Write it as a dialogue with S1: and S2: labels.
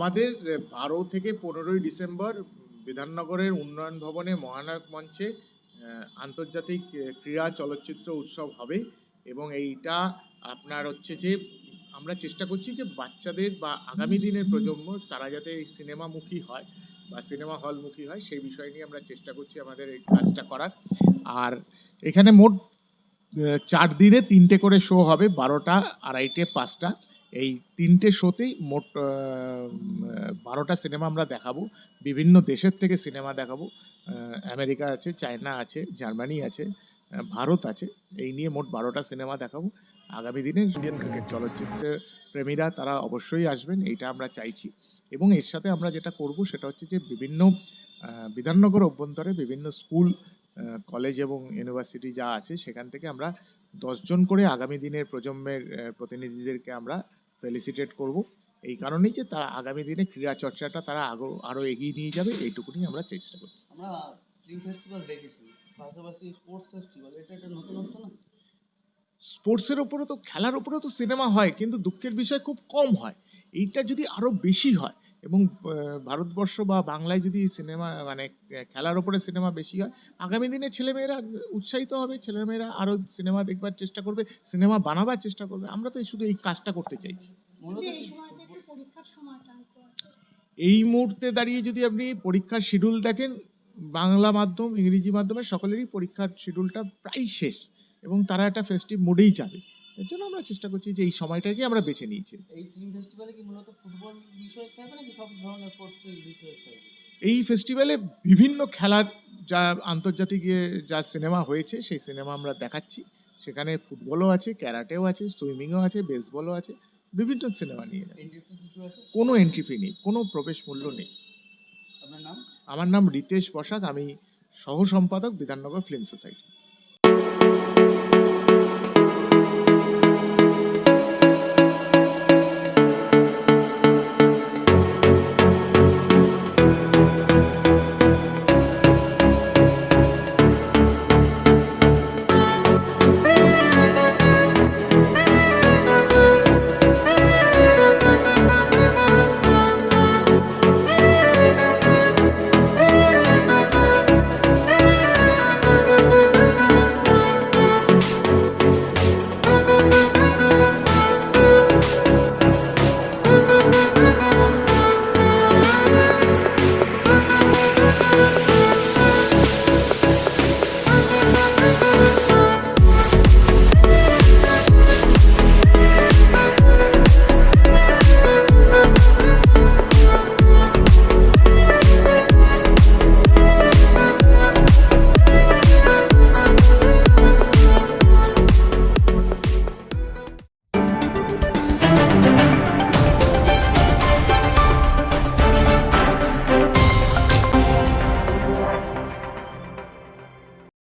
S1: আমাদের 12 থেকে 15ই ডিসেম্বর বিধাননগরের উন্নয়ন ভবনে মহানায়ক মঞ্চে আন্তর্জাতিক ক্রীড়া চলচ্চিত্র উৎসব হবে এবং এইটা আপনার হচ্ছে যে আমরা চেষ্টা করছি যে বাচ্চাদের বা আগামী দিনের প্রজন্ম তারা যাতে এই সিনেমামুখী হয় বা সিনেমা হলমুখী হয় সেই বিষয় নিয়ে আমরা চেষ্টা করছি আমাদের এই কাজটা করার। আর এখানে মোট 4 দিনে 3টে করে শো হবে, 12টা, 2:30টে, 5টা। এই 3টে শোতেই মোট 12টা সিনেমা আমরা দেখাবো। বিভিন্ন দেশের থেকে সিনেমা দেখাবো। আমেরিকা আছে, চায়না আছে, জার্মানি আছে, ভারত আছে। এই নিয়ে মোট 12টা সিনেমা দেখাবো। আগামী দিনে ইন্ডিয়ান ক্রিকেট চলচ্চিত্রের প্রেমীরা তারা অবশ্যই আসবেন, এইটা আমরা চাইছি। এবং এর সাথে আমরা যেটা করব সেটা হচ্ছে যে বিভিন্ন বিধাননগর অভ্যন্তরে বিভিন্ন স্কুল, কলেজ এবং ইউনিভার্সিটি যা আছে সেখান থেকে আমরা 10 জন করে আগামী দিনের প্রজন্মের প্রতিনিধিদেরকে আমরা ফেলিসিটেট করব। এই কারণেই যে তারা আগামী দিনে ক্রীড়া চর্চাটা তারা আরো এগিয়ে নিয়ে যাবে, এইটুকুনি আমরা চেষ্টা করি।
S2: আমরা ফিল্ম ফেস্টিভ্যাল দেখেছি, পাশাপাশি স্পোর্টস ফেস্টিভ্যাল, এটা একটা নতুনত্ব না?
S1: স্পোর্টসের ওপরে তো, খেলার ওপরেও তো সিনেমা হয়, কিন্তু দুঃখের বিষয় খুব কম হয়। এইটা যদি আরো বেশি হয় এবং ভারতবর্ষ বা বাংলায় যদি সিনেমা মানে খেলার ওপরে সিনেমা বেশি হয়, আগামী দিনে ছেলেমেয়েরা উৎসাহিত হবে, ছেলেমেয়েরা আরো সিনেমা দেখবার চেষ্টা করবে, সিনেমা বানাবার চেষ্টা করবে। আমরা তো শুধু এই কাজটা করতে চাইছি। এই মুহূর্তে দাঁড়িয়ে যদি আপনি পরীক্ষার শিডিউল দেখেন, বাংলা মাধ্যম, ইংরেজি মাধ্যমে সকলেরই পরীক্ষার শিডিউলটা প্রায় শেষ এবং তারা একটা ফেস্টিভ মুডেই যাবে। এর জন্য আমরা চেষ্টা করছি যে এই সময়টাকে আমরা বেছে নিয়েছি।
S2: এই ফিল্ম ফেস্টিভ্যালে কি মূলত ফুটবল বিষয় থাকবে নাকি সব ধরনের স্পোর্টস বিষয় থাকবে?
S1: এই ফেস্টিভ্যালে বিভিন্ন খেলার যা আন্তর্জাতিক যা সিনেমা হয়েছে সেই সিনেমা আমরা দেখাচ্ছি। সেখানে ফুটবলও আছে, ক্যারাটেও আছে, সুইমিংও আছে, বেসবলও আছে, বিভিন্ন সিনেমা নিয়ে।
S2: এন্ট্রি ফি কিছু আছে?
S1: কোনো এন্ট্রি ফি নেই, কোনো প্রবেশ মূল্য নেই।
S2: আপনার নাম?
S1: আমার নাম রিতেশ বসাক, আমি সহ সম্পাদক বিধাননগর ফিল্ম সোসাইটি।